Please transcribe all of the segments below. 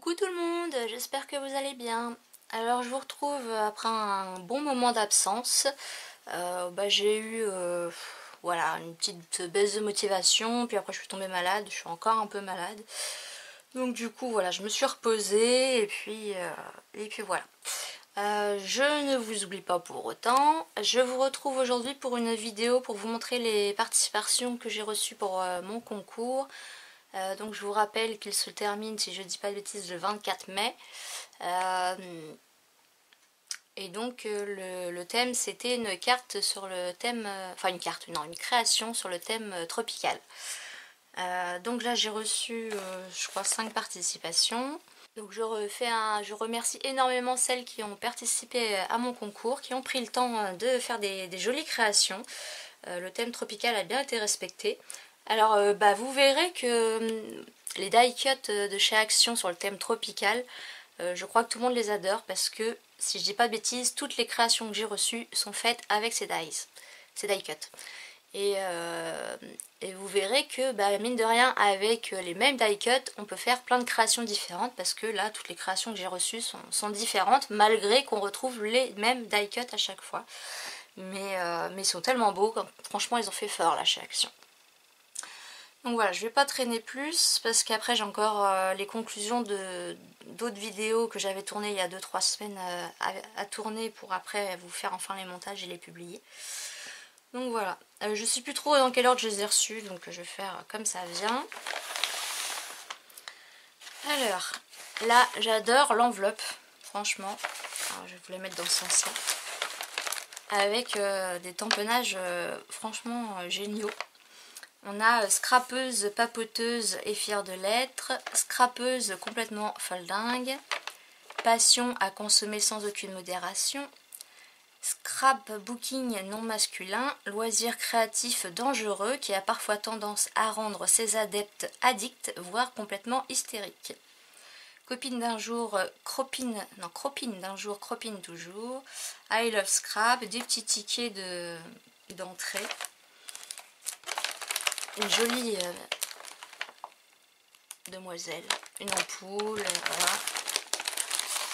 Coucou tout le monde, j'espère que vous allez bien. Alors je vous retrouve après un bon moment d'absence. J'ai eu voilà, une petite baisse de motivation, puis après je suis tombée malade, je suis encore un peu malade. Donc du coup voilà, je me suis reposée et puis voilà. Je ne vous oublie pas pour autant. Je vous retrouve aujourd'hui pour une vidéo pour vous montrer les participations que j'ai reçues pour mon concours. Donc je vous rappelle qu'il se termine, si je ne dis pas de bêtises, le 24 mai. Et donc le thème c'était une carte sur le thème, une création sur le thème tropical. Donc là j'ai reçu je crois 5 participations. Donc je remercie énormément celles qui ont participé à mon concours, qui ont pris le temps de faire des jolies créations. Le thème tropical a bien été respecté. Alors vous verrez que les die cuts de chez Action sur le thème tropical, je crois que tout le monde les adore parce que, si je dis pas de bêtises, toutes les créations que j'ai reçues sont faites avec ces die cuts. Et vous verrez que mine de rien, avec les mêmes die cuts, on peut faire plein de créations différentes parce que là, toutes les créations que j'ai reçues sont différentes malgré qu'on retrouve les mêmes die cuts à chaque fois. Mais ils sont tellement beaux, franchement ils ont fait fort là chez Action. Donc voilà, je vais pas traîner plus parce qu'après j'ai encore les conclusions d'autres vidéos que j'avais tournées il y a 2-3 semaines à tourner pour après vous faire enfin les montages et les publier. Donc voilà, je sais plus trop dans quelle ordre je les ai reçus, donc je vais faire comme ça vient. Alors, là j'adore l'enveloppe, franchement. Alors, je vais vous les mettre dans ce sens-là. Avec des tamponnages franchement géniaux. On a scrapeuse, papoteuse et fière de l'être, scrapeuse complètement foldingue, passion à consommer sans aucune modération, scrapbooking non masculin, loisir créatif dangereux qui a parfois tendance à rendre ses adeptes addicts, voire complètement hystériques. Copine d'un jour, cropine d'un jour, cropine toujours. I love scrap, des petits tickets d'entrée. Une jolie demoiselle, une ampoule, voilà.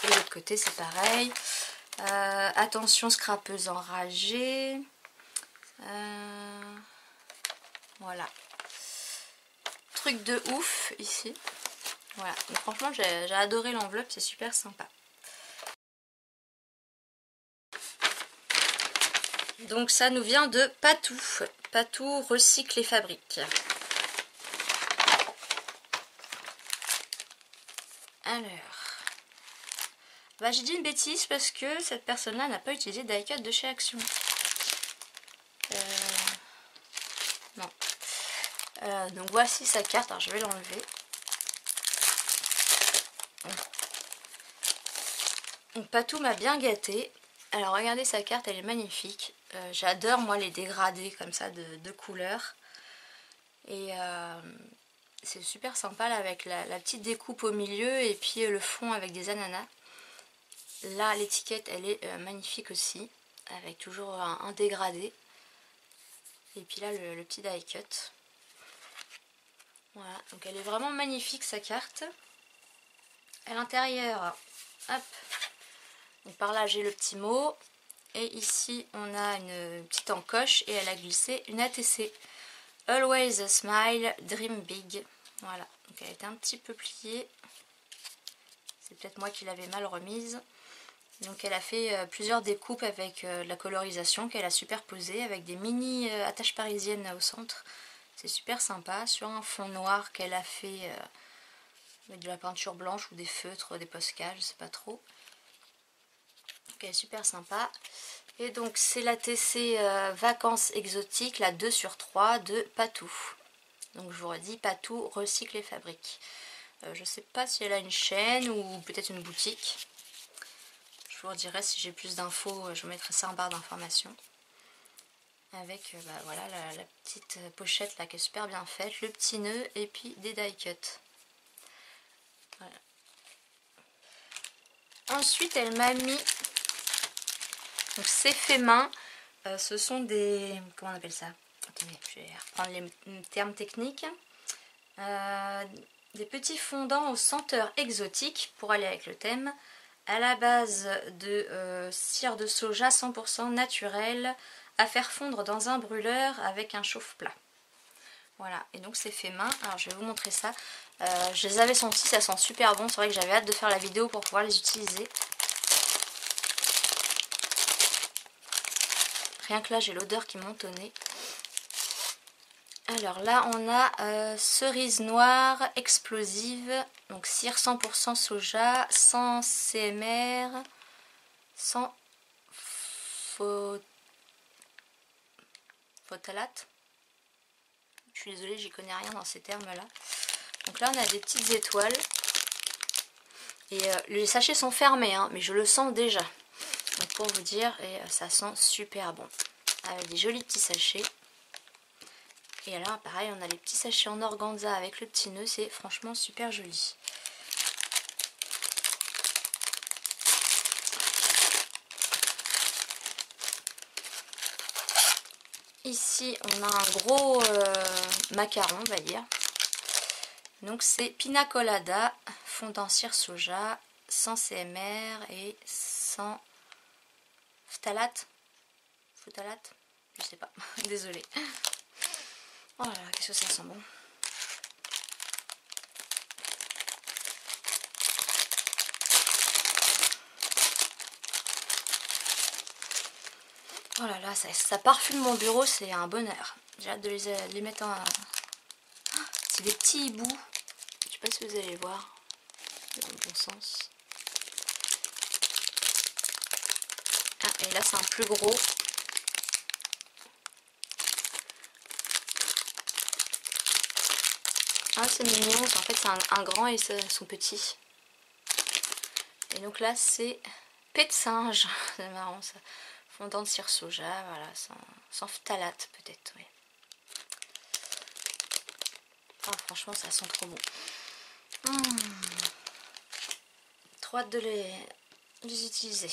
Et de l'autre côté c'est pareil. Attention scrapeuse enragée. Voilà. Truc de ouf ici. Voilà, donc franchement j'ai adoré l'enveloppe, c'est super sympa. Donc ça nous vient de Patou. Patou recycle et fabrique. Alors, j'ai dit une bêtise parce que cette personne-là n'a pas utilisé die cut de chez Action. Non. Donc voici sa carte, alors je vais l'enlever. Donc Patou m'a bien gâté. Alors regardez sa carte, elle est magnifique. J'adore moi les dégradés comme ça de couleurs. Et c'est super sympa là avec la petite découpe au milieu et puis le fond avec des ananas. Là l'étiquette elle est magnifique aussi, avec toujours un dégradé. Et puis là le petit die cut. Voilà, donc elle est vraiment magnifique sa carte. À l'intérieur, hop, donc par là j'ai le petit mot. Et ici on a une petite encoche et elle a glissé une ATC. Always smile, dream big. Voilà, donc elle était un petit peu pliée. C'est peut-être moi qui l'avais mal remise. Donc elle a fait plusieurs découpes avec de la colorisation qu'elle a superposée avec des mini attaches parisiennes au centre. C'est super sympa, sur un fond noir qu'elle a fait avec de la peinture blanche ou des feutres, des Posca, je sais pas trop. Donc elle est super sympa. Et donc c'est la TC Vacances Exotiques, la 2/3 de Patou. Donc je vous redis, Patou recycle et fabrique. Je sais pas si elle a une chaîne ou peut-être une boutique. Je vous redirai si j'ai plus d'infos, je vous mettrai ça en barre d'informations. Avec voilà la petite pochette là qui est super bien faite, le petit nœud et puis des die cuts. Voilà. Ensuite elle m'a mis, donc c'est fait main, ce sont des, comment on appelle ça? Attendez, je vais reprendre les termes techniques. des petits fondants aux senteurs exotiques pour aller avec le thème, à la base de cire de soja 100% naturel à faire fondre dans un brûleur avec un chauffe-plat. Voilà, et donc c'est fait main. Alors je vais vous montrer ça. Je les avais sentis, ça sent super bon. C'est vrai que j'avais hâte de faire la vidéo pour pouvoir les utiliser. Rien que là, j'ai l'odeur qui monte au nez. Alors là, on a cerise noire explosive. Donc cire 100% soja, sans CMR, sans phthalate. Je suis désolée, j'y connais rien dans ces termes-là. Donc là, on a des petites étoiles. Et les sachets sont fermés, hein, mais je le sens déjà. Donc pour vous dire, et ça sent super bon. Avec des jolis petits sachets. Et là, pareil, on a les petits sachets en organza avec le petit nœud. C'est franchement super joli. Ici, on a un gros macaron, on va dire. Donc c'est Pina Colada, fondant cire soja, sans CMR et sans phthalate. Phthalate, je sais pas, désolée. Oh là là, qu'est-ce que ça sent bon. Oh là là, ça parfume mon bureau, c'est un bonheur. J'ai hâte de les mettre en... C'est des petits hiboux. Je sais pas si vous allez voir. Dans le bon sens. Ah, et là c'est un plus gros. Ah, c'est mignon. En fait, c'est un grand et ils sont petits. Et donc là, c'est paix de singe. C'est marrant ça. Fondant de cire soja, voilà, sans phthalate peut-être, oui. Oh, franchement, ça sent trop bon. Trop hâte de les utiliser.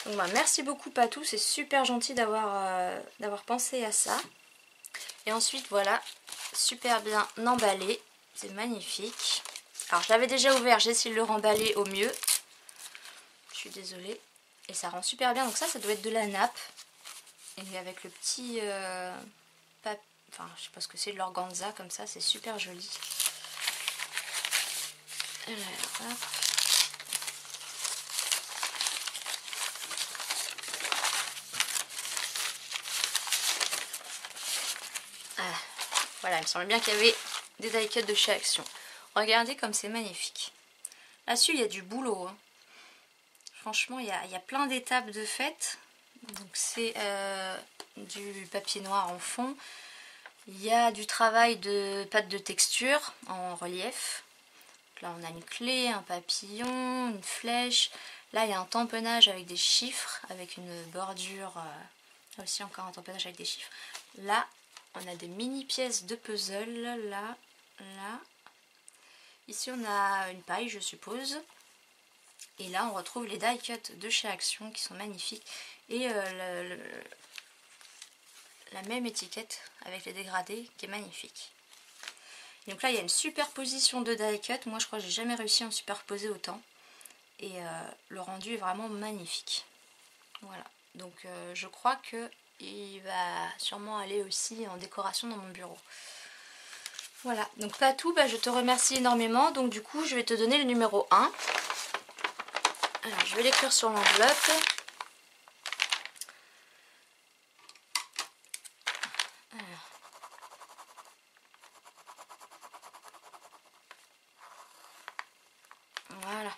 Donc, bah, merci beaucoup Patou, c'est super gentil d'avoir pensé à ça. Et ensuite, voilà, super bien emballé, c'est magnifique. Alors, je l'avais déjà ouvert, j'ai essayé de le remballer au mieux. Je suis désolée. Et ça rend super bien, donc ça doit être de la nappe. Et avec le petit enfin je sais pas ce que c'est, de l'organza comme ça, c'est super joli. Alors, hop. Ah, voilà, il me semble bien qu'il y avait des die cuts de chez Action. Regardez comme c'est magnifique. Là-dessus, il y a du boulot, hein. Franchement, il y a plein d'étapes de fait. Donc c'est du papier noir en fond. Il y a du travail de pâte de texture en relief. Là, on a une clé, un papillon, une flèche. Là, il y a un tamponnage avec des chiffres, avec une bordure. Là aussi, encore un tamponnage avec des chiffres. Là, on a des mini pièces de puzzle. Là, là. Ici, on a une paille, je suppose. Et là, on retrouve les die cuts de chez Action qui sont magnifiques. Et la même étiquette avec les dégradés qui est magnifique. Donc là, il y a une superposition de die cut. Moi, je crois que j'ai jamais réussi à en superposer autant. Et le rendu est vraiment magnifique. Voilà. Donc je crois qu'il va sûrement aller aussi en décoration dans mon bureau. Voilà. Donc Patou, je te remercie énormément. Donc du coup, je vais te donner le numéro 1. Alors, je vais l'écrire sur l'enveloppe. Voilà.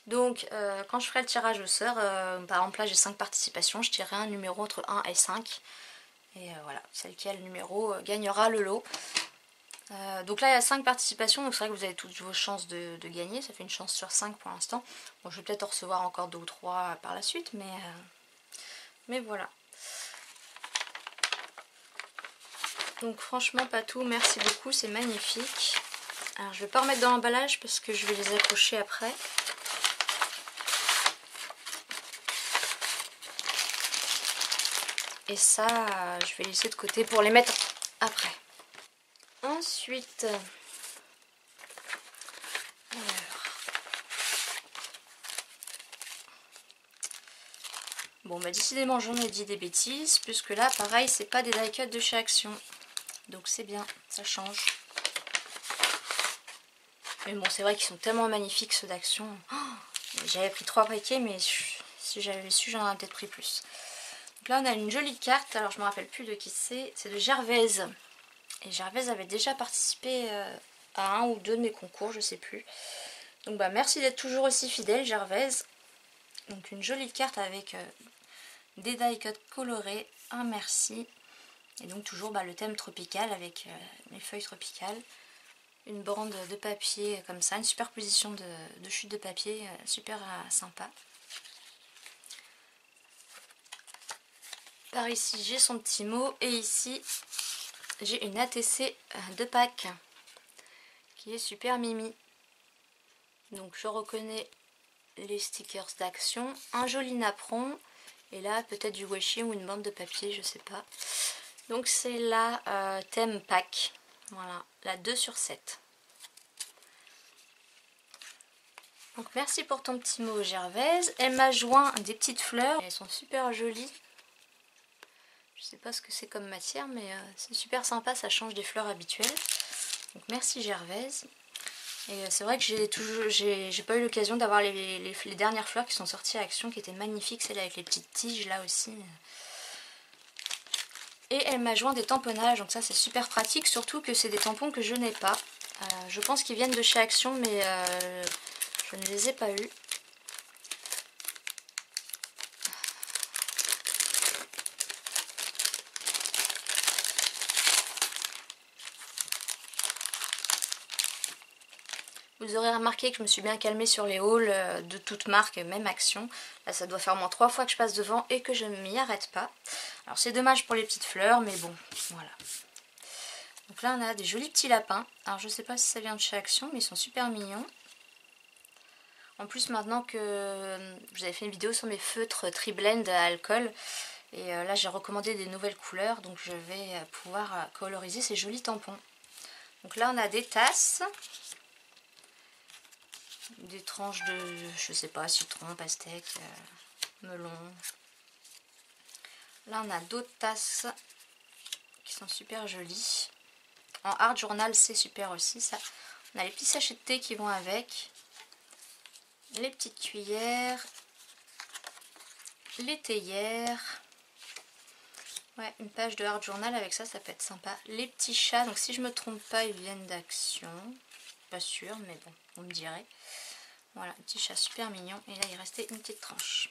Donc, quand je ferai le tirage au sort, par exemple là j'ai 5 participations, je tirerai un numéro entre 1 et 5. Et voilà, celle qui a le numéro gagnera le lot. Donc là il y a 5 participations, donc c'est vrai que vous avez toutes vos chances de gagner, ça fait une chance sur 5 pour l'instant. Bon, je vais peut-être en recevoir encore 2 ou 3 par la suite, mais voilà. Donc franchement Patou, merci beaucoup, c'est magnifique. Alors je vais pas remettre dans l'emballage parce que je vais les accrocher après. Et ça, je vais laisser de côté pour les mettre après. Ensuite, Bon bah décidément j'en ai dit des bêtises, puisque là pareil c'est pas des die cut de chez Action. Donc c'est bien, ça change. Mais bon c'est vrai qu'ils sont tellement magnifiques ceux d'Action. Oh, j'avais pris 3 paquets mais si j'avais su j'en aurais peut-être pris plus. Donc là on a une jolie carte, alors je me rappelle plus de qui c'est de Gervaise. Et Gervaise avait déjà participé à un ou deux de mes concours, je sais plus. Donc bah merci d'être toujours aussi fidèle Gervaise. Donc une jolie carte avec des die cuts colorés, un merci. Et donc toujours le thème tropical avec les feuilles tropicales. Une bande de papier comme ça, une superposition de chutes de papier super sympa. Par ici j'ai son petit mot et ici j'ai une ATC de Pâques qui est super mimi. Donc je reconnais les stickers d'Action, un joli napperon et là peut-être du washi ou une bande de papier, je sais pas. Donc c'est la thème Pâques, voilà, la 2/7. Donc merci pour ton petit mot Gervaise. Elle m'a joint des petites fleurs, elles sont super jolies. Je sais pas ce que c'est comme matière mais c'est super sympa, ça change des fleurs habituelles. Donc merci Gervaise. Et c'est vrai que j'ai pas eu l'occasion d'avoir les dernières fleurs qui sont sorties à Action qui étaient magnifiques, celles avec les petites tiges là aussi. Et elle m'a joint des tamponnages, donc ça c'est super pratique, surtout que c'est des tampons que je n'ai pas. Je pense qu'ils viennent de chez Action mais je ne les ai pas eus. Vous aurez remarqué que je me suis bien calmée sur les hauls de toute marque, même Action. Là, ça doit faire au moins 3 fois que je passe devant et que je ne m'y arrête pas. Alors, c'est dommage pour les petites fleurs, mais bon, voilà. Donc là, on a des jolis petits lapins. Alors, je ne sais pas si ça vient de chez Action, mais ils sont super mignons. En plus, maintenant que vous avez fait une vidéo sur mes feutres Tri-Blend à alcool, et là, j'ai recommandé des nouvelles couleurs, donc je vais pouvoir coloriser ces jolis tampons. Donc là, on a des tasses. Des tranches de, je sais pas, citron, pastèque, melon. Là on a d'autres tasses qui sont super jolies. En art journal c'est super aussi ça. On a les petits sachets de thé qui vont avec. Les petites cuillères. Les théières. Ouais, une page de art journal avec ça, ça peut être sympa. Les petits chats, donc si je me trompe pas ils viennent d'Action. Pas sûr mais bon, vous me direz. Voilà, un petit chat super mignon. Et là, il restait une petite tranche.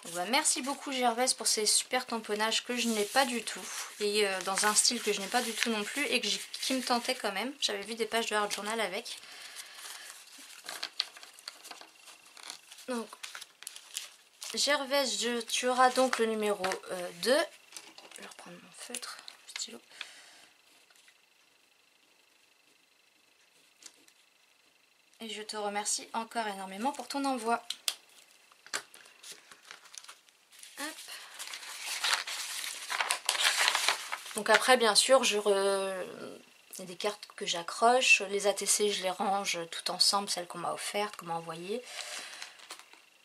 Donc, merci beaucoup Gervaise pour ces super tamponnages que je n'ai pas du tout. Et dans un style que je n'ai pas du tout non plus. Et qui me tentait quand même. J'avais vu des pages de art journal avec. Donc, Gervaise, tu auras donc le numéro 2. Je vais reprendre mon feutre, mon stylo. Et je te remercie encore énormément pour ton envoi. Hop. Donc après bien sûr il y a des cartes que j'accroche, les ATC je les range tout ensemble, celles qu'on m'a offertes, qu'on m'a envoyées.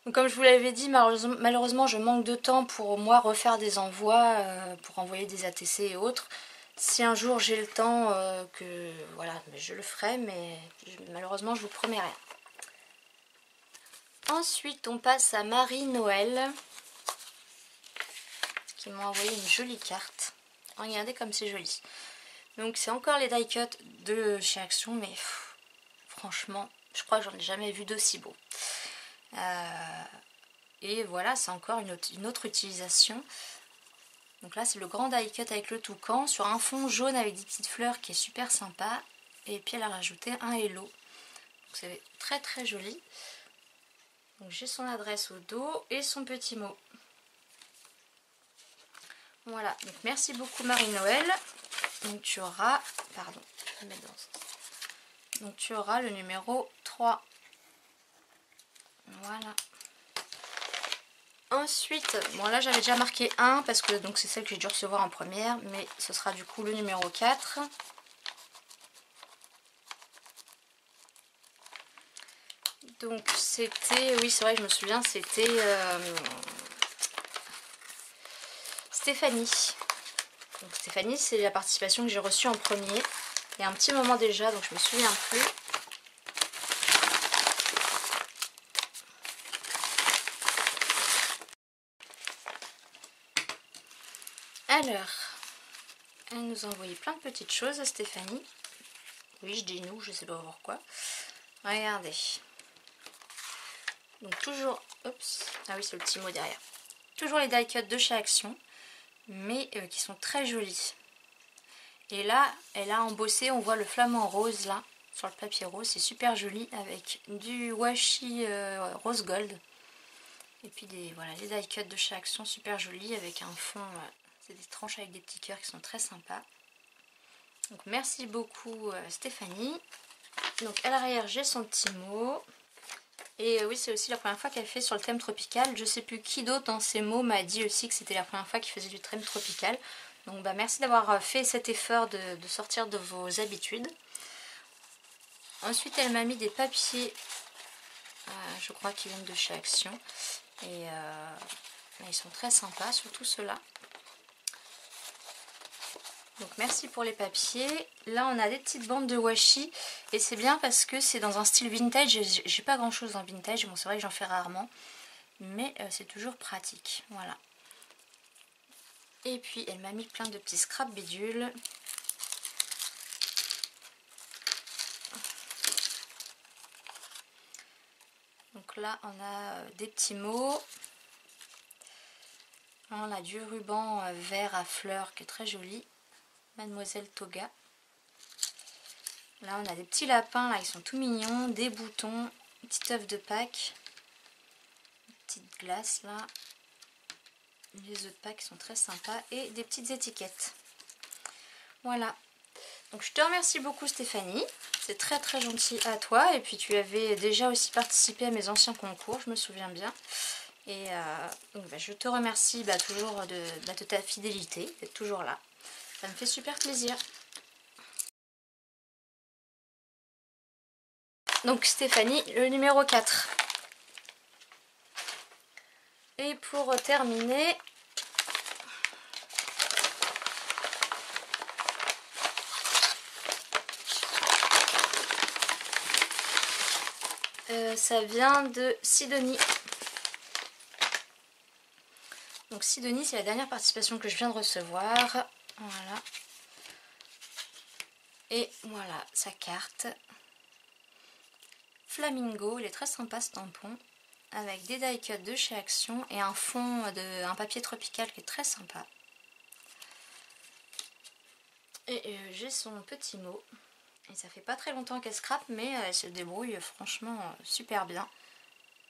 Donc comme je vous l'avais dit, malheureusement je manque de temps pour moi refaire des envois, pour envoyer des ATC et autres. Si un jour j'ai le temps, voilà, je le ferai, mais malheureusement je vous promets rien. Ensuite on passe à Marie-Noël, qui m'a envoyé une jolie carte. Regardez comme c'est joli. Donc c'est encore les die cut de chez Action, mais franchement, je crois que j'en ai jamais vu d'aussi beau. Et voilà, c'est encore une autre utilisation. Donc là c'est le grand die cut avec le toucan sur un fond jaune avec des petites fleurs qui est super sympa. Et puis elle a rajouté un hello. Donc c'est très très joli. Donc j'ai son adresse au dos et son petit mot. Voilà, donc merci beaucoup Marie-Noël. Donc tu auras, pardon, je vais mettre dans ce... Donc tu auras le numéro 3. Voilà. Ensuite, bon là j'avais déjà marqué 1 parce que donc c'est celle que j'ai dû recevoir en première, mais ce sera du coup le numéro 4. Donc c'était, oui c'est vrai je me souviens, c'était Stéphanie. Donc Stéphanie, c'est la participation que j'ai reçue en premier. Il y a un petit moment déjà, donc je me souviens plus. Alors, elle nous a envoyé plein de petites choses, Stéphanie. Oui, je dis nous, je sais pas pourquoi. Regardez. Donc toujours, oups, ah oui, c'est le petit mot derrière. Toujours les die cuts de chez Action, mais qui sont très jolis. Et là, elle a embossé, on voit le flamant rose là, sur le papier rose, c'est super joli, avec du washi rose gold. Et puis voilà, les die cuts de chez Action, super jolis, avec un fond, c'est des tranches avec des petits cœurs qui sont très sympas. Donc merci beaucoup Stéphanie. Donc à l'arrière, j'ai son petit mot. Et oui, c'est aussi la première fois qu'elle fait sur le thème tropical. Je sais plus qui d'autre dans ces mots m'a dit aussi que c'était la première fois qu'il faisait du thème tropical. Donc bah, merci d'avoir fait cet effort de sortir de vos habitudes. Ensuite, elle m'a mis des papiers, je crois qu'ils viennent de chez Action. Et ils sont très sympas, surtout ceux-là. Donc merci pour les papiers. Là on a des petites bandes de washi et c'est bien parce que c'est dans un style vintage. J'ai pas grand chose en vintage, bon c'est vrai que j'en fais rarement, mais c'est toujours pratique. Voilà. Et puis elle m'a mis plein de petits scrap bidules. Donc là on a des petits mots. On a du ruban vert à fleurs qui est très joli. Mademoiselle Toga. Là on a des petits lapins, là ils sont tout mignons, des boutons, une petite œuf de Pâques, une petite glace là, les œufs de Pâques sont très sympas et des petites étiquettes. Voilà, donc je te remercie beaucoup Stéphanie, c'est très très gentil à toi et puis tu avais déjà aussi participé à mes anciens concours, je me souviens bien. Et donc, je te remercie toujours de ta fidélité, d'être toujours là, ça me fait super plaisir. Donc Stéphanie, le numéro 4. Et pour terminer, ça vient de Sidonie. Donc Sidonie, c'est la dernière participation que je viens de recevoir. Voilà. Et voilà sa carte. Flamingo, il est très sympa ce tampon. Avec des die cuts de chez Action et un fond un papier tropical qui est très sympa. Et j'ai son petit mot. Et ça fait pas très longtemps qu'elle scrape, mais elle se débrouille franchement super bien.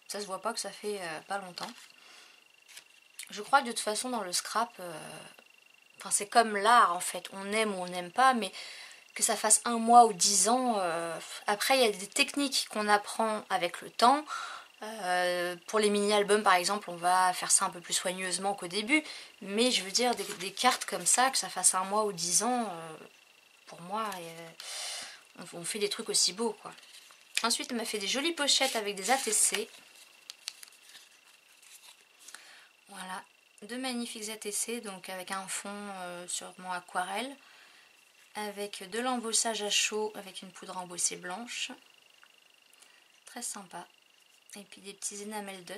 Ça se voit pas que ça fait pas longtemps. Je crois que de toute façon dans le scrap, c'est comme l'art en fait, on aime ou on n'aime pas, mais que ça fasse 1 mois ou 10 ans, après il y a des techniques qu'on apprend avec le temps. Pour les mini-albums par exemple, on va faire ça un peu plus soigneusement qu'au début, mais je veux dire des cartes comme ça, que ça fasse 1 mois ou 10 ans, pour moi, on fait des trucs aussi beaux quoi. Ensuite, elle m'a fait des jolies pochettes avec des ATC. Voilà, deux magnifiques ATC, donc avec un fond sûrement aquarelle, avec de l'embossage à chaud avec une poudre embossée blanche. Très sympa. Et puis des petits enamel dots.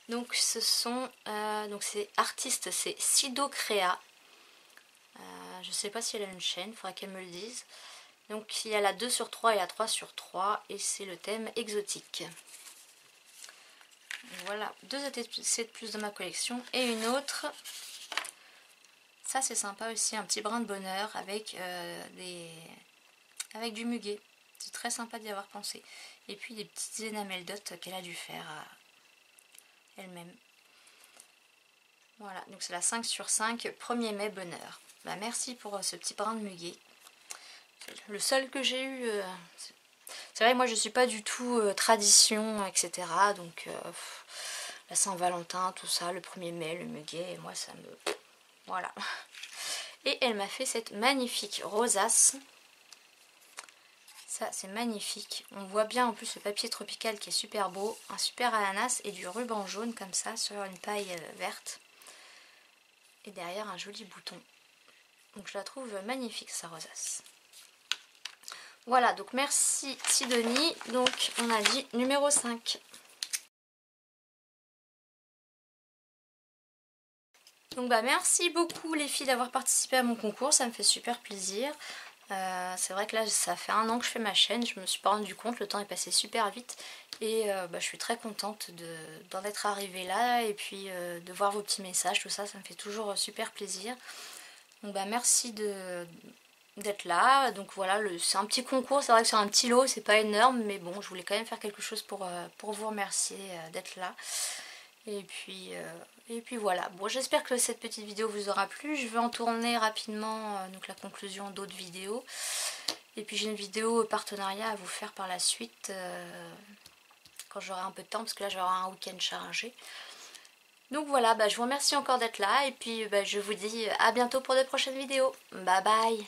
Donc ce sont, donc c'est artiste, c'est Sido Créa. Je sais pas si elle a une chaîne, il faudra qu'elle me le dise. Donc il y a la 2/3 et la 3/3 et c'est le thème exotique. Voilà, 2 ATC de plus de ma collection et une autre. Ça c'est sympa aussi, un petit brin de bonheur avec, avec du muguet. C'est très sympa d'y avoir pensé. Et puis des petites enamel dots qu'elle a dû faire elle-même. Voilà, donc c'est la 5/5, 1er mai, bonheur. Merci pour ce petit brin de muguet. Le seul que j'ai eu... c'est vrai, moi je suis pas du tout tradition, etc. Donc la Saint-Valentin, tout ça, le 1er mai, le muguet, moi ça me... Voilà. Et elle m'a fait cette magnifique rosace. Ça c'est magnifique. On voit bien en plus le papier tropical qui est super beau. Un super ananas et du ruban jaune comme ça sur une paille verte. Et derrière un joli bouton. Donc je la trouve magnifique sa rosace. Voilà, donc merci Sidonie. Donc on a dit numéro 5. Donc bah merci beaucoup les filles d'avoir participé à mon concours, ça me fait super plaisir. C'est vrai que là ça fait 1 an que je fais ma chaîne, je me suis pas rendu compte, le temps est passé super vite. Et bah, je suis très contente d'en être arrivée là et puis de voir vos petits messages, tout ça, ça me fait toujours super plaisir. Donc bah merci d'être là. Donc voilà, c'est un petit concours, c'est vrai que c'est un petit lot, c'est pas énorme, mais bon, je voulais quand même faire quelque chose pour vous remercier d'être là. Et puis voilà, bon, j'espère que cette petite vidéo vous aura plu. Je vais en tourner rapidement donc la conclusion d'autres vidéos. Et puis j'ai une vidéo partenariat à vous faire par la suite quand j'aurai un peu de temps, parce que là je vais avoir un week-end chargé. Donc voilà, bah, je vous remercie encore d'être là et puis bah, je vous dis à bientôt pour de prochaines vidéos. Bye bye.